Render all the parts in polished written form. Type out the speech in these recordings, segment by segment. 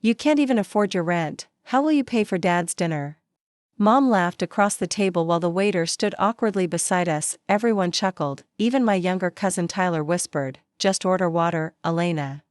You can't even afford your rent, how will you pay for Dad's dinner? Mom laughed across the table while the waiter stood awkwardly beside us. Everyone chuckled, even my younger cousin Tyler whispered, "Just order water, Elena."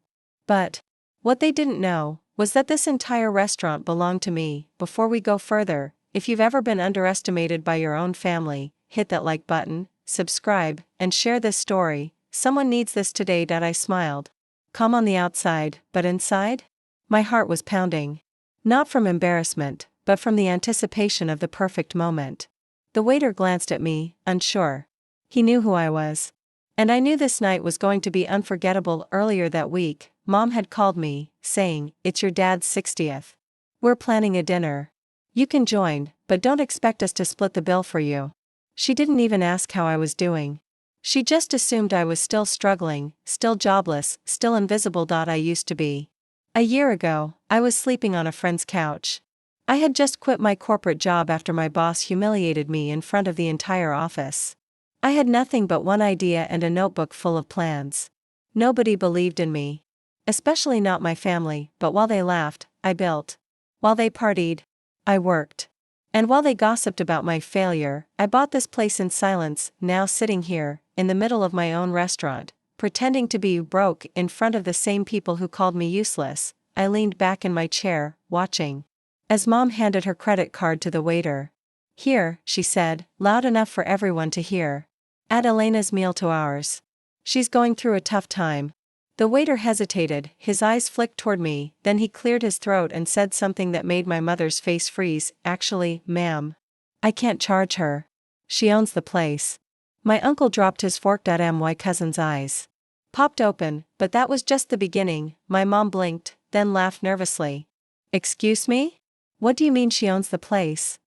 But what they didn't know was that this entire restaurant belonged to me. Before we go further, if you've ever been underestimated by your own family, hit that like button, subscribe, and share this story. Someone needs this today. I smiled. Calm on the outside, but inside? My heart was pounding. Not from embarrassment, but from the anticipation of the perfect moment. The waiter glanced at me, unsure. He knew who I was. And I knew this night was going to be unforgettable. Earlier that week, Mom had called me, saying, "It's your dad's 60th. We're planning a dinner. You can join, but don't expect us to split the bill for you." She didn't even ask how I was doing. She just assumed I was still struggling, still jobless, still invisible. I used to be. A year ago, I was sleeping on a friend's couch. I had just quit my corporate job after my boss humiliated me in front of the entire office. I had nothing but one idea and a notebook full of plans. Nobody believed in me. Especially not my family, but while they laughed, I built. While they partied, I worked. And while they gossiped about my failure, I bought this place in silence. Now sitting here, in the middle of my own restaurant, pretending to be broke in front of the same people who called me useless, I leaned back in my chair, watching. As Mom handed her credit card to the waiter. "Here," she said, loud enough for everyone to hear. "Add Elena's meal to ours. She's going through a tough time." The waiter hesitated, his eyes flicked toward me, then he cleared his throat and said something that made my mother's face freeze. "Actually, ma'am, I can't charge her. She owns the place." My uncle dropped his fork. My cousin's eyes popped open, but that was just the beginning. My mom blinked, then laughed nervously. "Excuse me? What do you mean she owns the place?"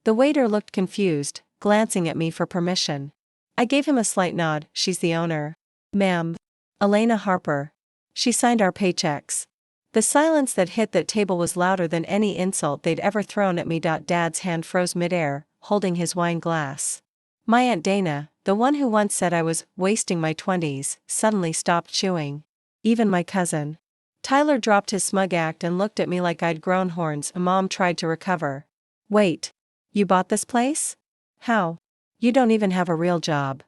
The waiter looked confused, glancing at me for permission. I gave him a slight nod. "She's the owner. Ma'am. Elena Harper. She signed our paychecks." The silence that hit that table was louder than any insult they'd ever thrown at me. Dad's hand froze midair, holding his wine glass. My Aunt Dana, the one who once said I was wasting my 20s, suddenly stopped chewing. Even my cousin Tyler dropped his smug act and looked at me like I'd grown horns. Mom tried to recover. "Wait. You bought this place? How? You don't even have a real job."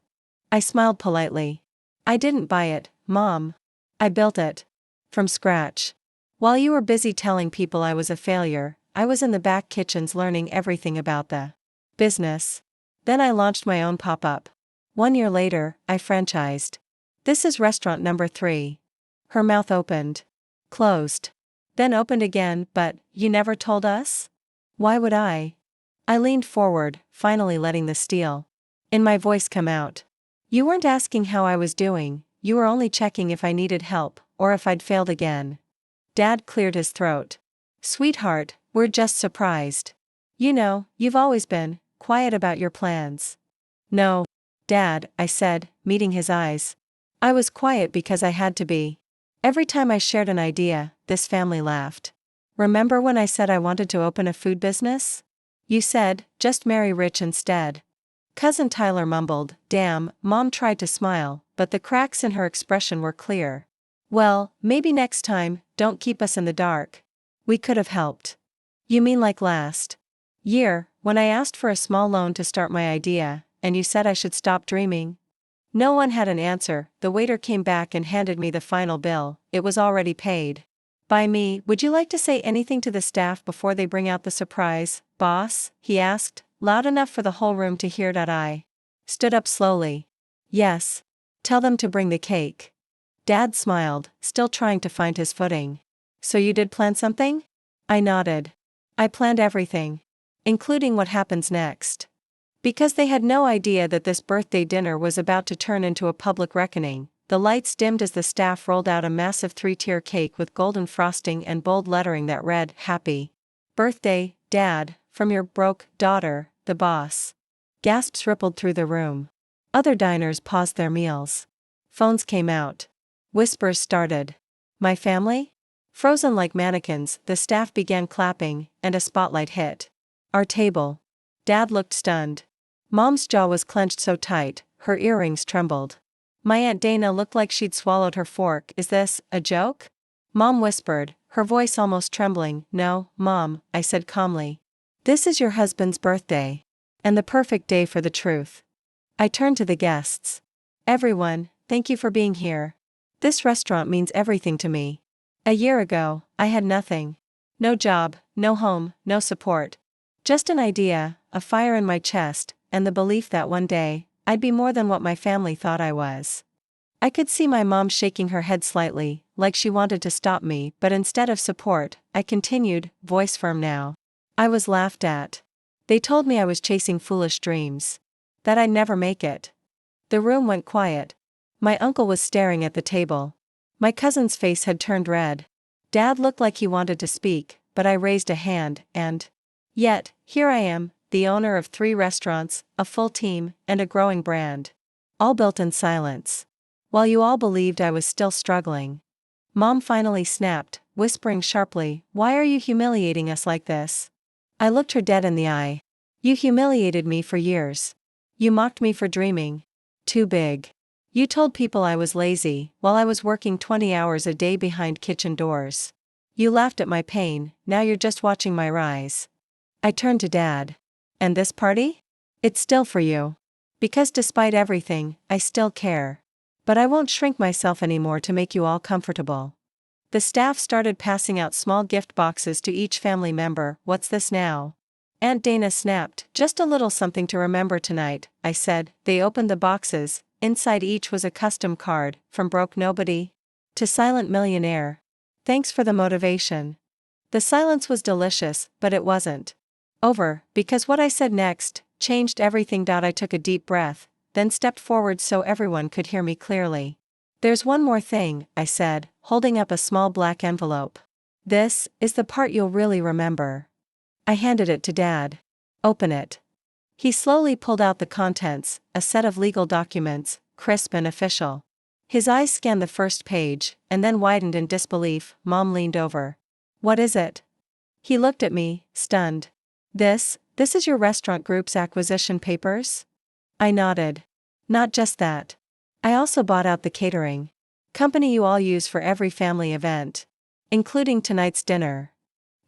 I smiled politely. "I didn't buy it, Mom. I built it. From scratch. While you were busy telling people I was a failure, I was in the back kitchens learning everything about the business. Then I launched my own pop-up. 1 year later, I franchised. This is restaurant number 3. Her mouth opened. Closed. Then opened again. "But, you never told us?" "Why would I?" I leaned forward, finally letting the steel in my voice come out. "You weren't asking how I was doing, you were only checking if I needed help, or if I'd failed again." Dad cleared his throat. "Sweetheart, we're just surprised. You know, you've always been quiet about your plans." "No, Dad," I said, meeting his eyes. "I was quiet because I had to be. Every time I shared an idea, this family laughed. Remember when I said I wanted to open a food business? You said, just marry rich instead." Cousin Tyler mumbled, "Damn." Mom tried to smile, but the cracks in her expression were clear. "Well, maybe next time, don't keep us in the dark. We could have helped." "You mean like last year, when I asked for a small loan to start my idea, and you said I should stop dreaming?" No one had an answer. The waiter came back and handed me the final bill. It was already paid. "By me, would you like to say anything to the staff before they bring out the surprise, boss?" he asked, loud enough for the whole room to hear. I stood up slowly. "Yes. Tell them to bring the cake." Dad smiled, still trying to find his footing. "So you did plan something?" I nodded. "I planned everything. Including what happens next." Because they had no idea that this birthday dinner was about to turn into a public reckoning, the lights dimmed as the staff rolled out a massive 3-tier cake with golden frosting and bold lettering that read, "Happy Birthday, Dad, from your broke daughter, the boss." Gasps rippled through the room. Other diners paused their meals. Phones came out. Whispers started. My family? Frozen like mannequins, the staff began clapping, and a spotlight hit our table. Dad looked stunned. Mom's jaw was clenched so tight, her earrings trembled. My Aunt Dana looked like she'd swallowed her fork. "Is this a joke?" Mom whispered, her voice almost trembling. "No, Mom," I said calmly. "This is your husband's birthday. And the perfect day for the truth." I turned to the guests. "Everyone, thank you for being here. This restaurant means everything to me. A year ago, I had nothing. No job, no home, no support. Just an idea, a fire in my chest, and the belief that one day, I'd be more than what my family thought I was." I could see my mom shaking her head slightly, like she wanted to stop me, but instead of support, I continued, voice firm now. "I was laughed at. They told me I was chasing foolish dreams. That I'd never make it." The room went quiet. My uncle was staring at the table. My cousin's face had turned red. Dad looked like he wanted to speak, but I raised a hand, and yet, here I am, the owner of 3 restaurants, a full team, and a growing brand. All built in silence. While you all believed I was still struggling. Mom finally snapped, whispering sharply, "Why are you humiliating us like this?" I looked her dead in the eye. "You humiliated me for years. You mocked me for dreaming. Too big. You told people I was lazy, while I was working 20 hours a day behind kitchen doors. You laughed at my pain, now you're just watching my rise." I turned to Dad. "And this party? It's still for you. Because despite everything, I still care. But I won't shrink myself anymore to make you all comfortable." The staff started passing out small gift boxes to each family member. "What's this now?" Aunt Dana snapped. "Just a little something to remember tonight," I said. They opened the boxes. Inside each was a custom card, from Broke Nobody to Silent Millionaire. "Thanks for the motivation." The silence was delicious, but it wasn't over, because what I said next changed everything. I took a deep breath, then stepped forward so everyone could hear me clearly. "There's one more thing," I said, holding up a small black envelope. "This is the part you'll really remember." I handed it to Dad. "Open it." He slowly pulled out the contents, a set of legal documents, crisp and official. His eyes scanned the first page, and then widened in disbelief. Mom leaned over. "What is it?" He looked at me, stunned. This is your restaurant group's acquisition papers?" I nodded. "Not just that. I also bought out the catering company you all use for every family event, including tonight's dinner."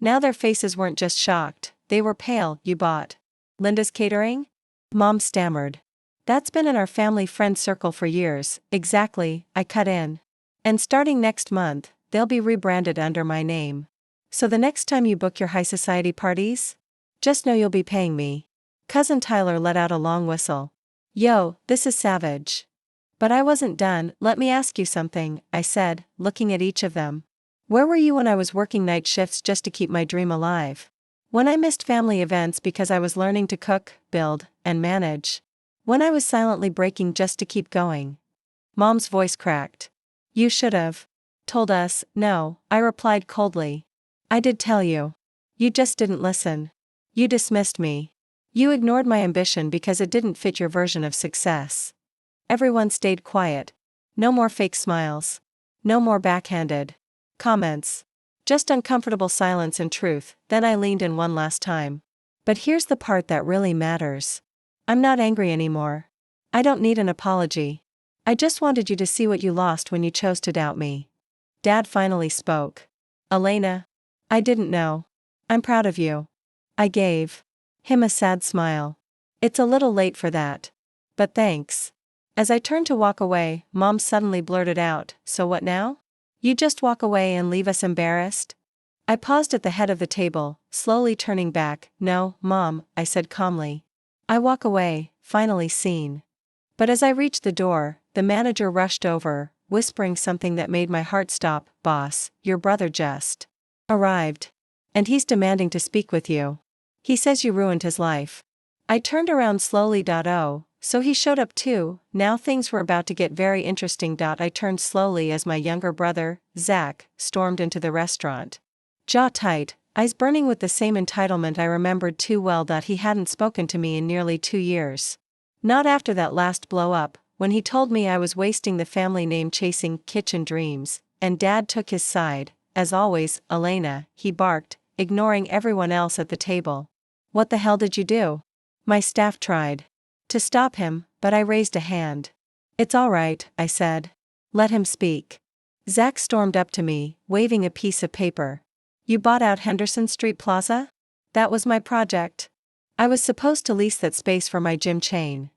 Now their faces weren't just shocked, they were pale. "You bought Linda's Catering?" Mom stammered. "That's been in our family friend circle for years." "Exactly," I cut in. "And starting next month, they'll be rebranded under my name. So the next time you book your high society parties, just know you'll be paying me." Cousin Tyler let out a long whistle. "Yo, this is savage." But I wasn't done. "Let me ask you something," I said, looking at each of them. "Where were you when I was working night shifts just to keep my dream alive? When I missed family events because I was learning to cook, build, and manage? When I was silently breaking just to keep going?" Mom's voice cracked. "You should have told us." "No," I replied coldly. "I did tell you. You just didn't listen. You dismissed me. You ignored my ambition because it didn't fit your version of success." Everyone stayed quiet. No more fake smiles. No more backhanded comments. Just uncomfortable silence and truth. Then I leaned in one last time. "But here's the part that really matters. I'm not angry anymore. I don't need an apology. I just wanted you to see what you lost when you chose to doubt me." Dad finally spoke. "Elena, I didn't know. I'm proud of you." I gave him a sad smile. "It's a little late for that. But thanks." As I turned to walk away, Mom suddenly blurted out, "So what now? You just walk away and leave us embarrassed?" I paused at the head of the table, slowly turning back. "No, Mom," I said calmly. "I walk away, finally seen." But as I reached the door, the manager rushed over, whispering something that made my heart stop. "Boss, your brother just arrived. And he's demanding to speak with you. He says you ruined his life." I turned around slowly. "Oh, so he showed up too." Now things were about to get very interesting. I turned slowly as my younger brother, Zach, stormed into the restaurant. Jaw tight, eyes burning with the same entitlement I remembered too well. He hadn't spoken to me in nearly 2 years. Not after that last blow-up, when he told me I was wasting the family name chasing kitchen dreams, and Dad took his side. "As always, Elena," he barked, ignoring everyone else at the table. "What the hell did you do?" My staff tried to stop him, but I raised a hand. "It's all right," I said. "Let him speak." Zach stormed up to me, waving a piece of paper. You bought out Henderson Street Plaza? That was my project. I was supposed to lease that space for my gym chain.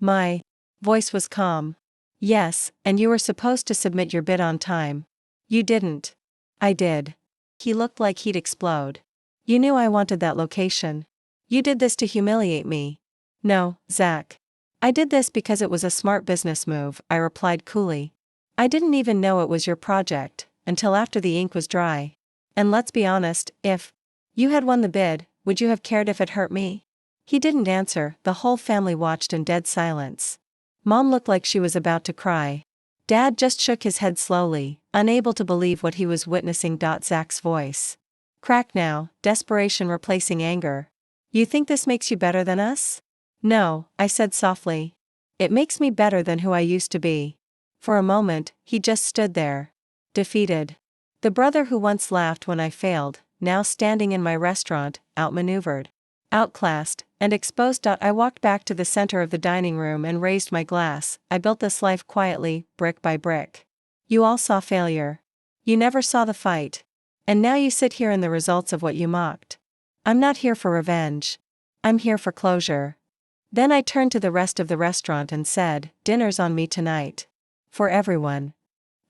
My voice was calm. Yes, and you were supposed to submit your bid on time. You didn't. I did. He looked like he'd explode. You knew I wanted that location. You did this to humiliate me. No, Zach. I did this because it was a smart business move, I replied coolly. I didn't even know it was your project, until after the ink was dry. And let's be honest, if you had won the bid, would you have cared if it hurt me? He didn't answer, the whole family watched in dead silence. Mom looked like she was about to cry. Dad just shook his head slowly, unable to believe what he was witnessing. Zach's voice cracked now, desperation replacing anger. You think this makes you better than us? No, I said softly. It makes me better than who I used to be. For a moment, he just stood there. Defeated. The brother who once laughed when I failed, now standing in my restaurant, outmaneuvered, outclassed, and exposed. I walked back to the center of the dining room and raised my glass. I built this life quietly, brick by brick. You all saw failure. You never saw the fight. And now you sit here in the results of what you mocked. I'm not here for revenge. I'm here for closure. Then I turned to the rest of the restaurant and said, dinner's on me tonight. For everyone.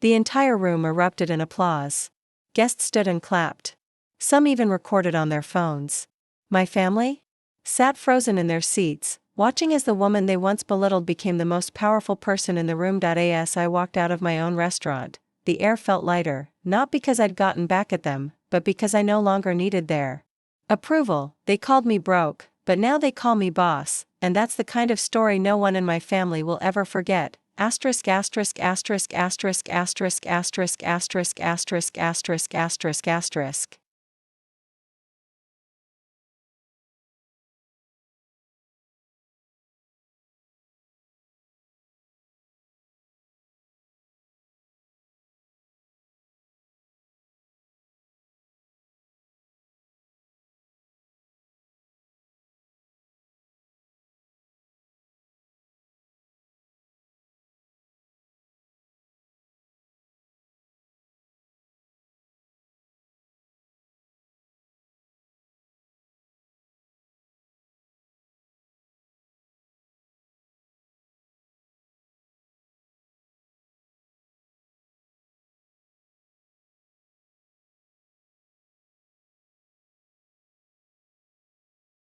The entire room erupted in applause. Guests stood and clapped. Some even recorded on their phones. My family sat frozen in their seats, watching as the woman they once belittled became the most powerful person in the room. As I walked out of my own restaurant, the air felt lighter, not because I'd gotten back at them, but because I no longer needed their approval. They called me broke, but now they call me boss, and that's the kind of story no one in my family will ever forget. Asterisk asterisk asterisk asterisk asterisk asterisk asterisk asterisk asterisk asterisk asterisk.